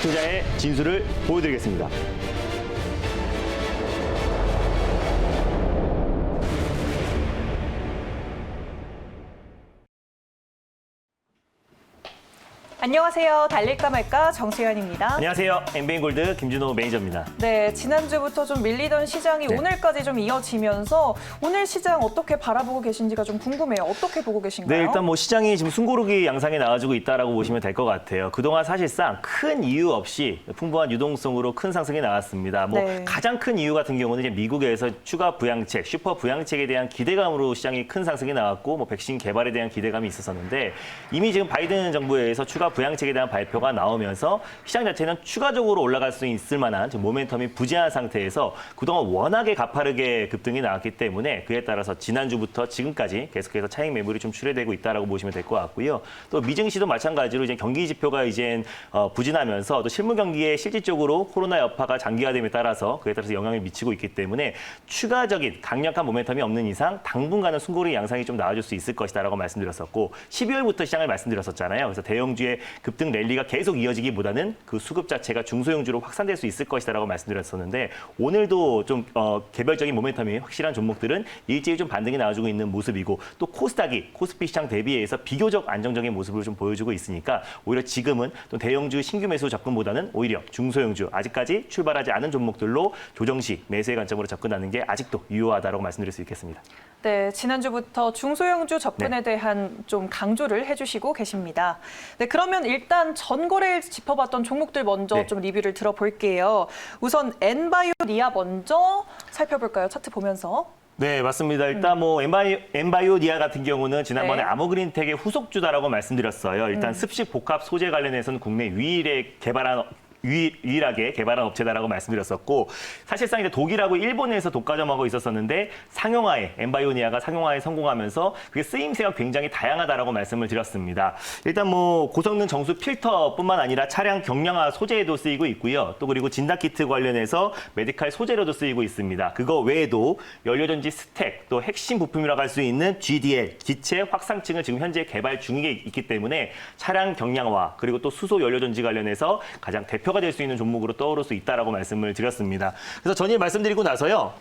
투자의 진수를 보여드리겠습니다. 안녕하세요. 달릴까 말까 정수현입니다. 안녕하세요. 엠베인골드 김준호 매니저입니다. 네, 지난주부터 좀 밀리던 시장이 오늘까지 좀 이어지면서 오늘 시장 어떻게 바라보고 계신지가 좀 궁금해요. 어떻게 보고 계신가요? 네, 일단 뭐 시장이 지금 숨고르기 양상에 나와주고 있다라고 보시면 될 것 같아요. 그동안 사실상 큰 이유 없이 풍부한 유동성으로 큰 상승이 나왔습니다. 뭐 네. 가장 큰 이유 같은 경우는 이제 미국에서 추가 부양책, 슈퍼 부양책에 대한 기대감으로 시장이 큰 상승이 나왔고 뭐 백신 개발에 대한 기대감이 있었었는데 이미 지금 바이든 정부에서 추가 부양책에 대한 발표가 나오면서 시장 자체는 추가적으로 올라갈 수 있을 만한 지금 모멘텀이 부재한 상태에서 그동안 워낙에 가파르게 급등이 나왔기 때문에 그에 따라서 지난주부터 지금까지 계속해서 차익 매물이 좀 출회되고 있다라고 보시면 될 것 같고요. 또 미증시도 마찬가지로 이제 경기 지표가 이제 부진하면서 또 실물 경기에 실질적으로 코로나 여파가 장기화됨에 따라서 그에 따라서 영향을 미치고 있기 때문에 추가적인 강력한 모멘텀이 없는 이상 당분간은 숨고르기 양상이 좀 나와줄 수 있을 것이다라고 말씀드렸었고 12월부터 시장을 말씀드렸었잖아요. 그래서 대형주의 급등 랠리가 계속 이어지기보다는 그 수급 자체가 중소형주로 확산될 수 있을 것이다라고 말씀드렸었는데 오늘도 좀 개별적인 모멘텀이 확실한 종목들은 일제히 좀 반등이 나와주고 있는 모습이고 또 코스닥이 코스피 시장 대비해서 비교적 안정적인 모습을 좀 보여주고 있으니까 오히려 지금은 또 대형주 신규 매수 접근보다는 오히려 중소형주 아직까지 출발하지 않은 종목들로 조정 시 매수의 관점으로 접근하는 게 아직도 유효하다고 말씀드릴 수 있겠습니다. 네, 지난주부터 중소형주 접근에 대한 좀 강조를 해주시고 계십니다. 네, 그러면 일단 전거래일 짚어봤던 종목들 먼저 좀 리뷰를 들어볼게요. 우선 엔바이오니아 먼저 살펴볼까요? 차트 보면서. 네, 맞습니다. 일단 뭐 엔바이오니아 같은 경우는 지난번에 아모그린텍의 후속주다라고 말씀드렸어요. 일단 습식 복합 소재 관련해서는 국내 유일하게 개발한 업체다라고 말씀드렸었고 사실상 이제 독일하고 일본에서 독과점하고 있었었는데 상용화에 엔바이오니아가 상용화에 성공하면서 그게 쓰임새가 굉장히 다양하다라고 말씀을 드렸습니다. 일단 뭐 고성능 정수 필터뿐만 아니라 차량 경량화 소재에도 쓰이고 있고요. 또 그리고 진단 키트 관련해서 메디칼 소재로도 쓰이고 있습니다. 그거 외에도 연료전지 스택 또 핵심 부품이라고 할 수 있는 GDL 기체 확상층을 지금 현재 개발 중에 있기 때문에 차량 경량화 그리고 또 수소 연료전지 관련해서 가장 대표가 될 수 있는 종목으로 떠오를 수 있다라고 말씀을 드렸습니다. 그래서 전일 말씀드리고 나서요.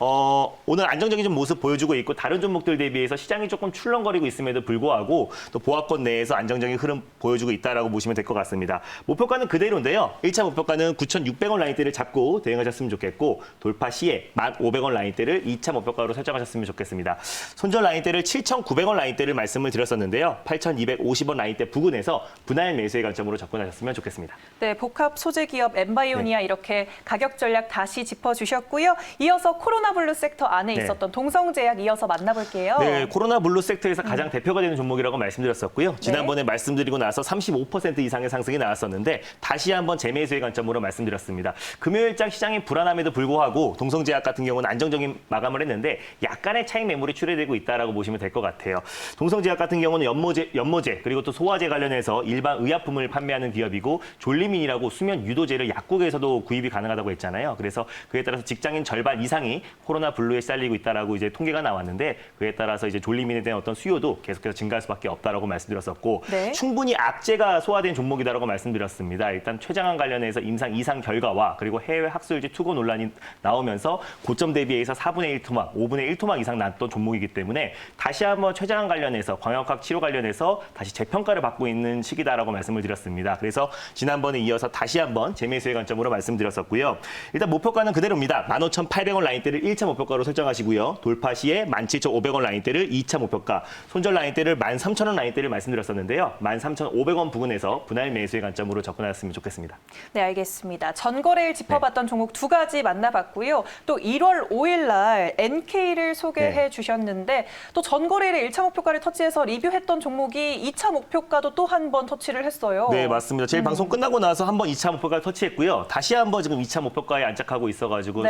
오늘 안정적인 좀 모습 보여주고 있고 다른 종목들 대비해서 시장이 조금 출렁거리고 있음에도 불구하고 또 보합권 내에서 안정적인 흐름 보여주고 있다라고 보시면 될 것 같습니다. 목표가는 그대로인데요. 1차 목표가는 9,600원 라인대를 잡고 대응하셨으면 좋겠고 돌파 시에 1,500원 라인대를 2차 목표가로 설정하셨으면 좋겠습니다. 손절 라인대를 7,900원 라인대를 말씀을 드렸었는데요. 8,250원 라인대 부근에서 분할 매수의 관점으로 접근하셨으면 좋겠습니다. 네, 복합 소재 기업 엔바이오니아 이렇게 가격 전략 다시 짚어주셨고요. 이어서 코로나 블루 섹터 안에 있었던 동성제약 이어서 만나볼게요. 네, 코로나 블루 섹터에서 가장 대표가 되는 종목이라고 말씀드렸었고요. 지난번에 말씀드리고 나서 35% 이상의 상승이 나왔었는데 다시 한번 재매수의 관점으로 말씀드렸습니다. 금요일장 시장이 불안함에도 불구하고 동성제약 같은 경우는 안정적인 마감을 했는데 약간의 차익 매물이 출회되고 있다라고 보시면 될 것 같아요. 동성제약 같은 경우는 연모제 그리고 또 소화제 관련해서 일반 의약품을 판매하는 기업이고 졸리민이라고 수면 유도제를 약국에서도 구입이 가능하다고 했잖아요. 그래서 그에 따라서 직장인 절반 이상이 코로나 블루에 시달리고 있다라고 이제 통계가 나왔는데 그에 따라서 이제 졸리민에 대한 어떤 수요도 계속해서 증가할 수밖에 없다라고 말씀드렸었고 충분히 악재가 소화된 종목이다라고 말씀드렸습니다. 일단 최장암 관련해서 임상 이상 결과와 그리고 해외 학술지 투고 논란이 나오면서 고점 대비해서 4분의 1 토막, 5분의 1 토막 이상 났던 종목이기 때문에 다시 한번 최장암 관련해서 광역학 치료 관련해서 다시 재평가를 받고 있는 시기다라고 말씀을 드렸습니다. 그래서 지난번에 이어서 다시 한번 재매수의 관점으로 말씀드렸었고요. 일단 목표가는 그대로입니다. 15,800원 라인대를 1차 목표가로 설정하시고요. 돌파 시에 17,500원 라인대를 2차 목표가, 손절 라인대를 13,000원 라인대를 말씀드렸었는데요. 13,500원 부근에서 분할 매수의 관점으로 접근하셨으면 좋겠습니다. 네, 알겠습니다. 전거래일 짚어봤던 종목 두 가지 만나봤고요. 또 1월 5일 날 NK를 소개해 주셨는데 또 전거래일에 1차 목표가를 터치해서 리뷰했던 종목이 2차 목표가도 또 한 번 터치를 했어요. 네, 맞습니다. 제일 방송 끝나고 나서 한번 2차 목표가를 터치했고요. 다시 한번 지금 2차 목표가에 안착하고 있어가지고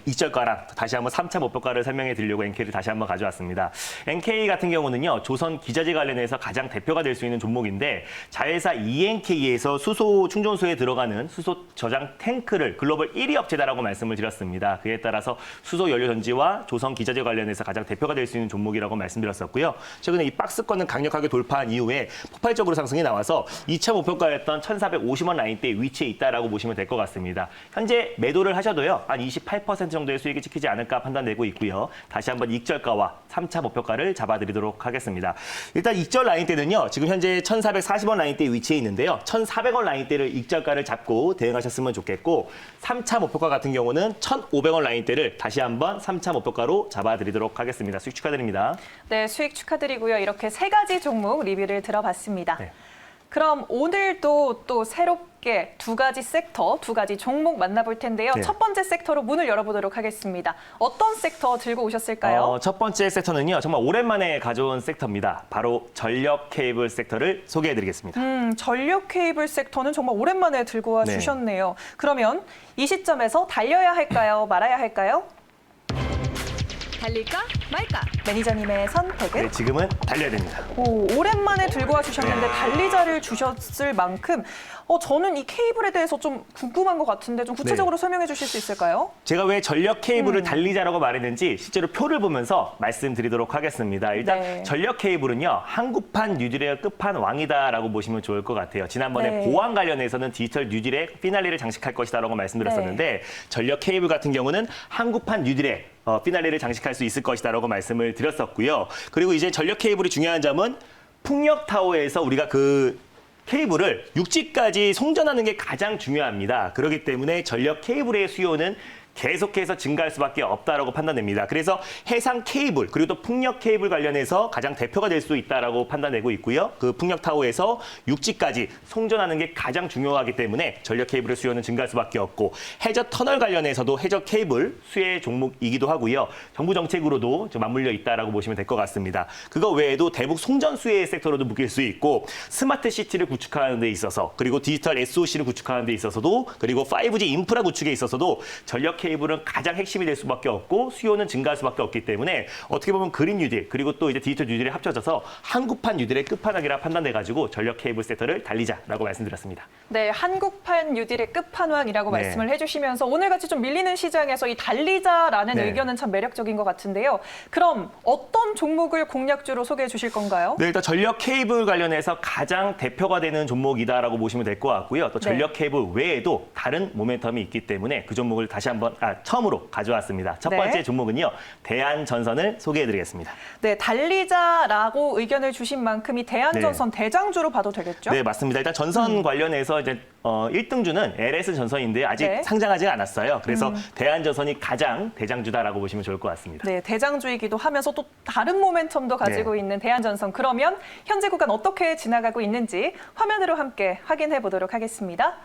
이절가랑 다시 한번 3차 목표가를 설명해 드리려고 NK를 다시 한번 가져왔습니다. NK 같은 경우는요. 조선 기자재 관련해서 가장 대표가 될 수 있는 종목인데 자회사 ENK에서 수소 충전소에 들어가는 수소 저장 탱크를 글로벌 1위 업체다라고 말씀을 드렸습니다. 그에 따라서 수소 연료 전지와 조선 기자재 관련해서 가장 대표가 될 수 있는 종목이라고 말씀드렸었고요. 최근에 이 박스권을 강력하게 돌파한 이후에 폭발적으로 상승이 나와서 2차 목표가였던 1,450원 라인대에 위치해 있다라고 있다라고 보시면 될 것 같습니다. 현재 매도를 하셔도요, 한 28% 정도의 수익이 찍히지 않을까 판단되고 있고요. 다시 한번 익절가와 3차 목표가를 잡아드리도록 하겠습니다. 일단 익절 라인대는요, 지금 현재 1,440원 라인대에 위치해 있는데요. 1,400원 라인대를 익절가를 잡고 대응하셨으면 좋겠고, 3차 목표가 같은 경우는 1,500원 라인대를 다시 한번 3차 목표가로 잡아드리도록 하겠습니다. 수익 축하드립니다. 네, 수익 축하드리고요. 이렇게 세 가지 종목 리뷰를 들어봤습니다. 네. 그럼 오늘도 또 새롭게 두 가지 섹터, 두 가지 종목 만나볼 텐데요. 네. 첫 번째 섹터로 문을 열어보도록 하겠습니다. 어떤 섹터 들고 오셨을까요? 첫 번째 섹터는요, 정말 오랜만에 가져온 섹터입니다. 바로 전력 케이블 섹터를 소개해드리겠습니다. 전력 케이블 섹터는 정말 오랜만에 들고 와 네. 주셨네요. 그러면 이 시점에서 달려야 할까요? 말아야 할까요? 달릴까 말까? 매니저님의 선택은? 네, 지금은 달려야 됩니다. 오랜만에 들고 와 주셨는데 달리자를 주셨을 만큼 저는 이 케이블에 대해서 좀 궁금한 것 같은데 좀 구체적으로 설명해 주실 수 있을까요? 제가 왜 전력 케이블을 달리자라고 말했는지 실제로 표를 보면서 말씀드리도록 하겠습니다. 일단 네. 전력 케이블은요, 한국판 뉴딜의 끝판왕이다라고 보시면 좋을 것 같아요. 지난번에 네. 보안 관련해서는 디지털 뉴딜의 피날레를 장식할 것이다라고 말씀드렸었는데 전력 케이블 같은 경우는 한국판 뉴딜의 피날레를 장식할 수 있을 것이다라고 말씀을 드렸었고요. 그리고 이제 전력 케이블이 중요한 점은 풍력 타워에서 우리가 그 케이블을 육지까지 송전하는 게 가장 중요합니다. 그렇기 때문에 전력 케이블의 수요는 계속해서 증가할 수밖에 없다라고 판단됩니다. 그래서 해상 케이블 그리고 또 풍력 케이블 관련해서 가장 대표가 될 수 있다라고 판단되고 있고요. 그 풍력 타워에서 육지까지 송전하는 게 가장 중요하기 때문에 전력 케이블의 수요는 증가할 수밖에 없고 해저 터널 관련해서도 해저 케이블 수혜 종목이기도 하고요. 정부 정책으로도 좀 맞물려 있다라고 보시면 될 것 같습니다. 그거 외에도 대북 송전 수혜 섹터로도 묶일 수 있고 스마트 시티를 구축하는 데 있어서 그리고 디지털 SOC를 구축하는 데 있어서도 그리고 5G 인프라 구축에 있어서도 전력 케이블은 가장 핵심이 될 수밖에 없고 수요는 증가할 수밖에 없기 때문에 어떻게 보면 그린 뉴딜 그리고 또 이제 디지털 뉴딜이 합쳐져서 한국판 뉴딜의 끝판왕이라 판단돼가지고 전력 케이블 섹터를 달리자라고 말씀드렸습니다. 네, 한국판 뉴딜의 끝판왕이라고 네. 말씀을 해주시면서 오늘같이 좀 밀리는 시장에서 이 달리자라는 네. 의견은 참 매력적인 것 같은데요. 그럼 어떤 종목을 공략주로 소개해 주실 건가요? 네, 일단 전력 케이블 관련해서 가장 대표가 되는 종목이다라고 보시면 될 것 같고요. 또 전력 케이블 외에도 다른 모멘텀이 있기 때문에 그 종목을 다시 한번 처음으로 가져왔습니다. 첫 네. 번째 종목은요, 대한전선을 소개해드리겠습니다. 네, 달리자라고 의견을 주신 만큼 이 대한전선 대장주로 봐도 되겠죠? 네, 맞습니다. 일단 전선 관련해서 이제 1등주는 LS 전선인데 아직 네. 상장하지 않았어요. 그래서 대한전선이 가장 대장주다라고 보시면 좋을 것 같습니다. 네, 대장주이기도 하면서 또 다른 모멘텀도 가지고 네. 있는 대한전선. 그러면 현재 구간 어떻게 지나가고 있는지 화면으로 함께 확인해 보도록 하겠습니다.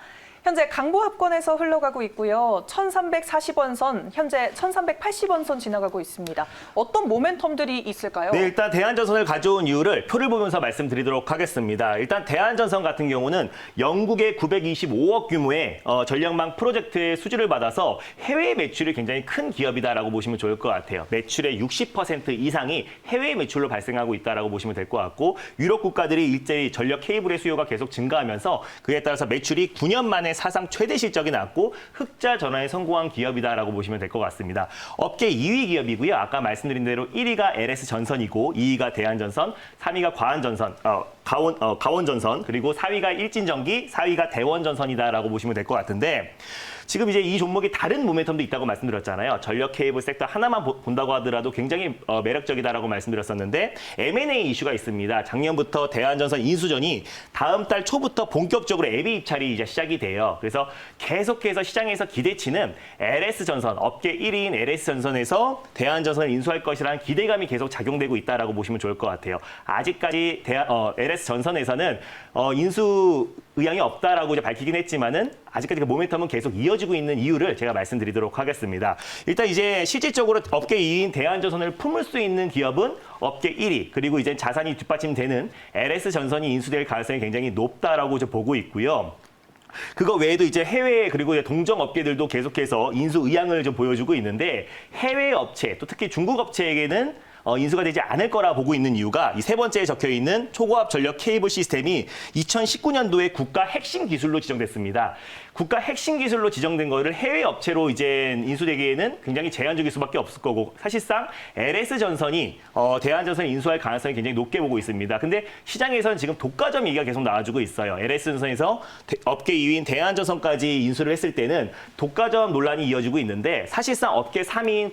현재 강보합권에서 흘러가고 있고요. 1,340원 선, 현재 1,380원 선 지나가고 있습니다. 어떤 모멘텀들이 있을까요? 네, 일단 대한전선을 가져온 이유를 표를 보면서 말씀드리도록 하겠습니다. 일단 대한전선 같은 경우는 영국의 925억 규모의 전력망 프로젝트의 수주를 받아서 해외 매출이 굉장히 큰 기업이다라고 보시면 좋을 것 같아요. 매출의 60% 이상이 해외 매출로 발생하고 있다라고 보시면 될 것 같고 유럽 국가들이 일제히 전력 케이블의 수요가 계속 증가하면서 그에 따라서 매출이 9년 만에 사상 최대 실적이 났고 흑자 전환에 성공한 기업이다라고 보시면 될 것 같습니다. 업계 2위 기업이고요. 아까 말씀드린 대로 1위가 LS 전선이고 2위가 대한전선, 3위가 가원전선, 그리고 4위가 일진전기, 4위가 대원전선이다라고 보시면 될 것 같은데 지금 이제 이 종목이 다른 모멘텀도 있다고 말씀드렸잖아요. 전력 케이블 섹터 하나만 본다고 하더라도 굉장히 매력적이다라고 말씀드렸었는데 M&A 이슈가 있습니다. 작년부터 대한전선 인수전이 다음 달 초부터 본격적으로 예비 입찰이 이제 시작이 돼요. 그래서 계속해서 시장에서 기대치는 LS전선, 업계 1위인 LS전선에서 대한전선을 인수할 것이라는 기대감이 계속 작용되고 있다라고 보시면 좋을 것 같아요. 아직까지 LS전선에서는 인수 의향이 없다라고 이제 밝히긴 했지만은 아직까지 그 모멘텀은 계속 이어지고 있는 이유를 제가 말씀드리도록 하겠습니다. 일단 이제 실질적으로 업계 2위인 대한전선을 품을 수 있는 기업은 업계 1위 그리고 이제 자산이 뒷받침되는 LS전선이 인수될 가능성이 굉장히 높다라고 이제 보고 있고요. 그거 외에도 이제 해외 그리고 이제 동종 업계들도 계속해서 인수 의향을 좀 보여주고 있는데 해외 업체 또 특히 중국 업체에게는 인수가 되지 않을 거라 보고 있는 이유가 이 세 번째에 적혀 있는 초고압 전력 케이블 시스템이 2019년도에 국가 핵심 기술로 지정됐습니다. 국가 핵심 기술로 지정된 거를 해외 업체로 이제 인수되기에는 굉장히 제한적일 수밖에 없을 거고 사실상 LS전선이 대한전선을 인수할 가능성이 굉장히 높게 보고 있습니다. 근데 시장에서는 지금 독과점 얘기가 계속 나와주고 있어요. LS전선에서 업계 2위인 대한전선까지 인수를 했을 때는 독과점 논란이 이어지고 있는데 사실상 업계 3위인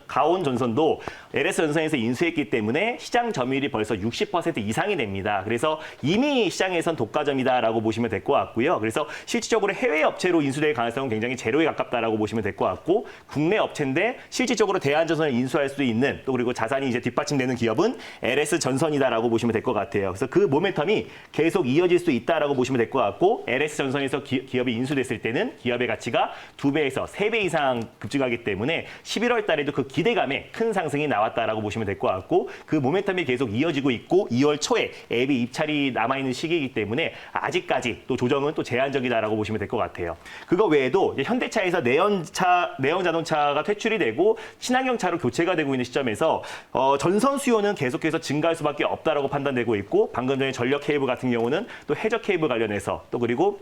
가온전선도 LS전선에서 인수했기 때문에 시장 점유율이 벌써 60% 이상이 됩니다. 그래서 이미 시장에선 독과점이다라고 보시면 될 것 같고요. 그래서 실질적으로 해외 업체로 인수될 가능성은 굉장히 제로에 가깝다라고 보시면 될 것 같고 국내 업체인데 실질적으로 대한전선을 인수할 수 있는 또 그리고 자산이 이제 뒷받침되는 기업은 LS전선이다라고 보시면 될 것 같아요. 그래서 그 모멘텀이 계속 이어질 수 있다라고 보시면 될 것 같고 LS전선에서 기업이 인수됐을 때는 기업의 가치가 2배에서 3배 이상 급증하기 때문에 11월 달에도 그 기대감에 큰 상승이 나왔다라고 보시면 될 것 같고 그 모멘텀이 계속 이어지고 있고 2월 초에 앱이 입찰이 남아있는 시기이기 때문에 아직까지 또 조정은 또 제한적이다라고 보시면 될 것 같아요. 그거 외에도 이제 현대차에서 내연 자동차가 퇴출이 되고 친환경차로 교체가 되고 있는 시점에서 전선 수요는 계속해서 증가할 수밖에 없다라고 판단되고 있고 방금 전에 전력 케이블 같은 경우는 또 해저 케이블 관련해서 또 그리고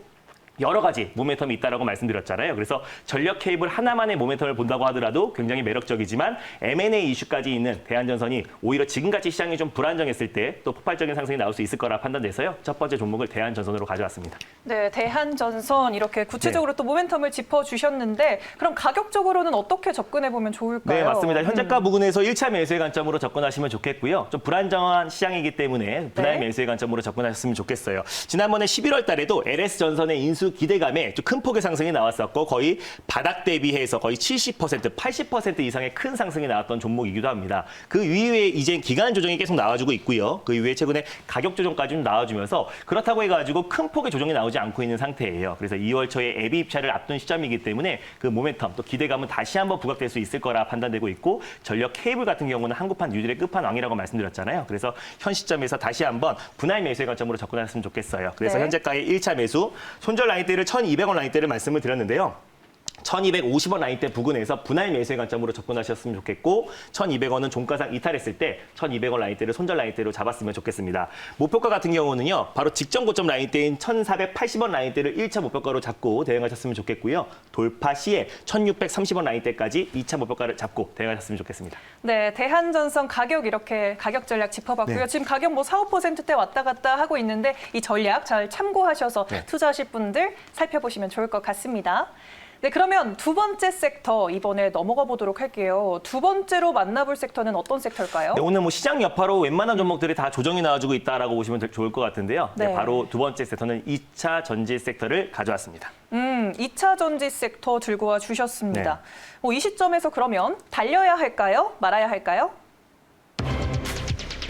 여러 가지 모멘텀이 있다라고 말씀드렸잖아요. 그래서 전력 케이블 하나만의 모멘텀을 본다고 하더라도 굉장히 매력적이지만 M&A 이슈까지 있는 대한전선이 오히려 지금같이 시장이 좀 불안정했을 때 또 폭발적인 상승이 나올 수 있을 거라 판단돼서요. 첫 번째 종목을 대한전선으로 가져왔습니다. 네, 대한전선 이렇게 구체적으로 네. 또 모멘텀을 짚어주셨는데 그럼 가격적으로는 어떻게 접근해보면 좋을까요? 네, 맞습니다. 현재가 부근에서 1차 매수의 관점으로 접근하시면 좋겠고요. 좀 불안정한 시장이기 때문에 분할 네. 매수의 관점으로 접근하셨으면 좋겠어요. 지난번에 11월 달에도 LS전선의 인수 기대감에 좀 큰 폭의 상승이 나왔었고 거의 바닥 대비해서 거의 70%, 80% 이상의 큰 상승이 나왔던 종목이기도 합니다. 그 이후에 이제 기간 조정이 계속 나와주고 있고요. 그 이후에 최근에 가격 조정까지 좀 나와주면서 그렇다고 해가지고 큰 폭의 조정이 나오지 않고 있는 상태예요. 그래서 2월 초에 앱이 입찰을 앞둔 시점이기 때문에 그 모멘텀 또 기대감은 다시 한번 부각될 수 있을 거라 판단되고 있고 전력 케이블 같은 경우는 한국판 뉴딜의 끝판왕이라고 말씀드렸잖아요. 그래서 현 시점에서 다시 한번 분할 매수의 관점으로 접근하셨으면 좋겠어요. 그래서 네. 현재가의 1차 매수 손절 라인대를 1,200원 라인대를 말씀을 드렸는데요. 1,250원 라인대 부근에서 분할 매수의 관점으로 접근하셨으면 좋겠고 1,200원은 종가상 이탈했을 때 1,200원 라인대를 손절 라인대로 잡았으면 좋겠습니다. 목표가 같은 경우는요. 바로 직전 고점 라인대인 1,480원 라인대를 1차 목표가로 잡고 대응하셨으면 좋겠고요. 돌파 시에 1,630원 라인대까지 2차 목표가를 잡고 대응하셨으면 좋겠습니다. 네, 대한전선 가격 이렇게 가격 전략 짚어봤고요. 네. 지금 가격 뭐 4, 5%대 왔다 갔다 하고 있는데 이 전략 잘 참고하셔서 네. 투자하실 분들 살펴보시면 좋을 것 같습니다. 네, 그러면 두 번째 섹터 이번에 넘어가 보도록 할게요. 두 번째로 만나볼 섹터는 어떤 섹터일까요? 네, 오늘 뭐 시장 여파로 웬만한 종목들이 다 조정이 나와주고 있다라고 보시면 좋을 것 같은데요. 네, 네. 바로 두 번째 섹터는 2차 전지 섹터를 가져왔습니다. 2차 전지 섹터 들고 와 주셨습니다. 네. 이 시점에서 그러면 달려야 할까요? 말아야 할까요?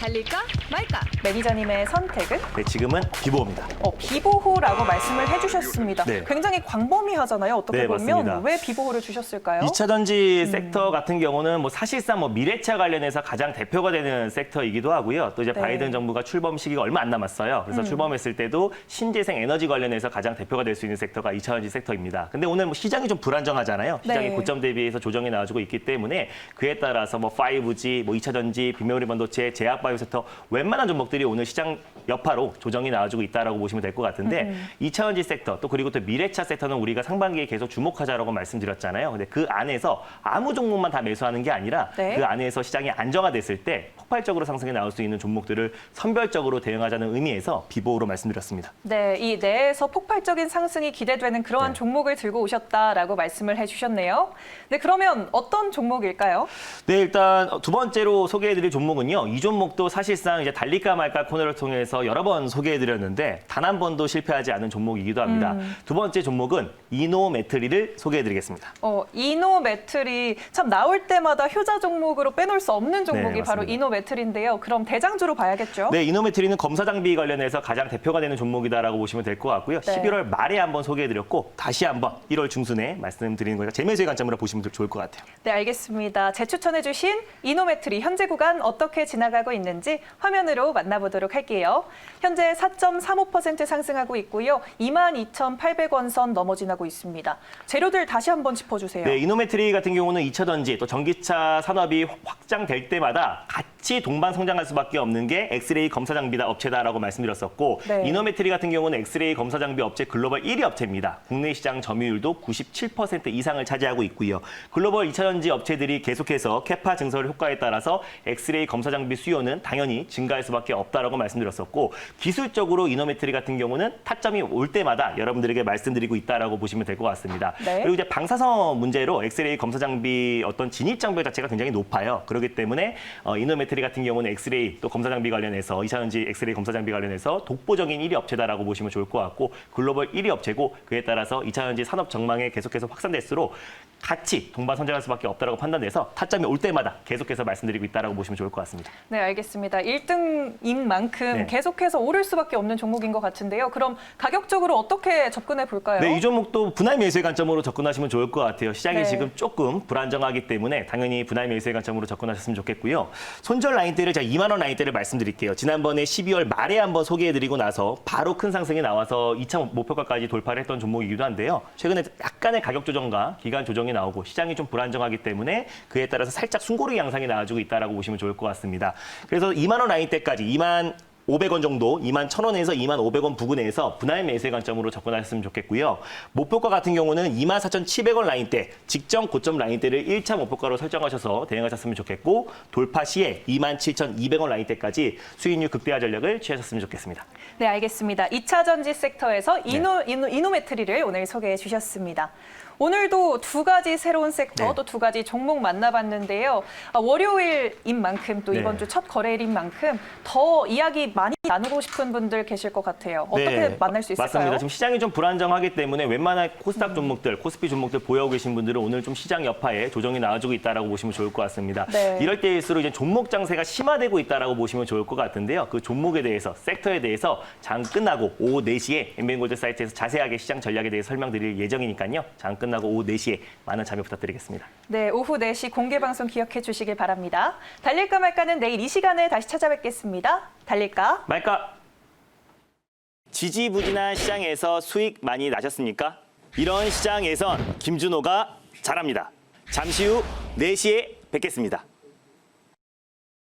달릴까 말까? 매니저님의 선택은? 네, 지금은 비보입니다. 비보호라고 말씀을 해주셨습니다. 네. 굉장히 광범위하잖아요. 어떻게 네, 보면 맞습니다. 왜 비보호를 주셨을까요? 2차 전지 섹터 같은 경우는 뭐 사실상 뭐 미래차 관련해서 가장 대표가 되는 섹터이기도 하고요. 또 이제 네. 바이든 정부가 출범 시기가 얼마 안 남았어요. 그래서 출범했을 때도 신재생 에너지 관련해서 가장 대표가 될 수 있는 섹터가 2차 전지 섹터입니다. 근데 오늘 뭐 시장이 좀 불안정하잖아요. 시장이 네. 고점 대비해서 조정이 나와주고 있기 때문에 그에 따라서 뭐 5G, 뭐 2차 전지, 비메모리 반도체, 제약바이오 섹터 웬만한 종목들이 오늘 시장 여파로 조정이 나와주고 있다라고 보시면 될 것 같은데 2차 전지 섹터 또 그리고 또 미래차 섹터는 우리가 상반기에 계속 주목하자라고 말씀드렸잖아요. 근데 그 안에서 아무 종목만 다 매수하는 게 아니라 네. 그 안에서 시장이 안정화됐을 때 폭발적으로 상승이 나올 수 있는 종목들을 선별적으로 대응하자는 의미에서 비보호로 말씀드렸습니다. 네, 이 내에서 폭발적인 상승이 기대되는 그러한 네. 종목을 들고 오셨다라고 말씀을 해주셨네요. 네, 그러면 어떤 종목일까요? 네, 일단 두 번째로 소개해드릴 종목은요. 이 종목도 사실상 이제 달릴까 말까 코너를 통해서 여러 번 소개해드렸는데 단 한 번도 실패하지 않은 종목이기도 합니다. 두 번째 종목은 이노매트리를 소개해드리겠습니다. 이노매트리 참 나올 때마다 효자 종목으로 빼놓을 수 없는 종목이 네, 바로 맞습니다. 이노매트리인데요. 그럼 대장주로 봐야겠죠? 네, 이노매트리는 검사 장비 관련해서 가장 대표가 되는 종목이다라고 보시면 될 것 같고요. 네. 11월 말에 한번 소개해드렸고 다시 한번 1월 중순에 말씀드리는 거니까 재매수의 관점으로 보시면 좋을 것 같아요. 네, 알겠습니다. 재추천해 주신 이노매트리 현재 구간 어떻게 지나가고 있는지 화면으로 만나보도록 할게요. 현재 4.35% 상승하고 있고요. 22,800원 선 넘어 지나고 있습니다. 재료들 다시 한번 짚어주세요. 네, 이노매트리 같은 경우는 2차 전지 또 전기차 산업이 확장될 때마다 같이 동반 성장할 수밖에 없는 게 엑스레이 검사 장비다 업체다라고 말씀드렸었고 네. 이노메트리 같은 경우는 엑스레이 검사 장비 업체 글로벌 1위 업체입니다. 국내 시장 점유율도 97% 이상을 차지하고 있고요. 글로벌 2차전지 업체들이 계속해서 캐파 증설 효과에 따라서 엑스레이 검사 장비 수요는 당연히 증가할 수밖에 없다라고 말씀드렸었고 기술적으로 이노메트리 같은 경우는 타점이 올 때마다 여러분들에게 말씀드리고 있다라고 보시면 될 것 같습니다. 네. 그리고 이제 방사선 문제로 엑스레이 검사 장비 어떤 진입 장벽 자체가 굉장히 높아요. 그렇기 때문에 이노메트리 같은 경우는 엑스레이 또 검사 장비 관련해서 2차전지 엑스레이 검사 장비 관련해서 독보적인 1위 업체다라고 보시면 좋을 것 같고 글로벌 1위 업체고 그에 따라서 2차전지 산업 전망에 계속해서 확산될수록 같이 동반 성장할 수밖에 없다라고 판단돼서 타점이 올 때마다 계속해서 말씀드리고 있다라고 보시면 좋을 것 같습니다. 네, 알겠습니다. 1등인 만큼 네. 계속해서 오를 수밖에 없는 종목인 것 같은데요. 그럼 가격적으로 어떻게 접근해 볼까요? 네, 이 종목도 분할 매수의 관점으로 접근하시면 좋을 것 같아요. 시장이 네. 지금 조금 불안정하기 때문에 당연히 분할 매수의 관점으로 접근하셨으면 좋겠고요. 손절 라인대를 제가 2만 원 라인대를 말씀드릴게요. 지난번에 12월 말에 한번 소개해드리고 나서 바로 큰 상승이 나와서 2차 목표가까지 돌파를 했던 종목이기도 한데요. 최근에 약간의 가격 조정과 기간 조정이 나오고 시장이 좀 불안정하기 때문에 그에 따라서 살짝 숨고르기 양상이 나와주고 있다라고 보시면 좋을 것 같습니다. 그래서 2만 원 라인대까지 2만 500원 정도, 2만 1,000원에서 2만 500원 부근에서 분할 매수의 관점으로 접근하셨으면 좋겠고요. 목표가 같은 경우는 2만 4,700원 라인대, 직전 고점 라인대를 1차 목표가로 설정하셔서 대응하셨으면 좋겠고 돌파 시에 2만 7,200원 라인대까지 수익률 극대화 전략을 취하셨으면 좋겠습니다. 네, 알겠습니다. 2차 전지 섹터에서 이노메트리를 오늘 소개해 주셨습니다. 오늘도 두 가지 새로운 섹터, 네. 또 두 가지 종목 만나봤는데요. 월요일인 만큼 또 네. 이번 주 첫 거래일인 만큼 더 이야기 많이 나누고 싶은 분들 계실 것 같아요. 어떻게 만날 수 있을까요? 맞습니다. 지금 시장이 좀 불안정하기 때문에 웬만한 코스닥 종목들, 코스피 종목들 보유하고 계신 분들은 오늘 좀 시장 여파에 조정이 나와주고 있다라고 보시면 좋을 것 같습니다. 네. 이럴 때일수록 이제 종목 장세가 심화되고 있다라고 보시면 좋을 것 같은데요. 그 종목에 대해서, 섹터에 대해서 장 끝나고 오후 4시에 엠비엔골드 사이트에서 자세하게 시장 전략에 대해서 설명드릴 예정이니까요. 장 끝나고 오후 4시에 많은 참여 부탁드리겠습니다. 네, 오후 4시 공개 방송 기억해 주시길 바랍니다. 달릴까 말까는 내일 이 시간에 다시 찾아뵙겠습니다. 달릴까? 말까? 지지부진한 시장에서 수익 많이 나셨습니까? 이런 시장에선 김준호가 잘합니다. 잠시 후 4시에 뵙겠습니다.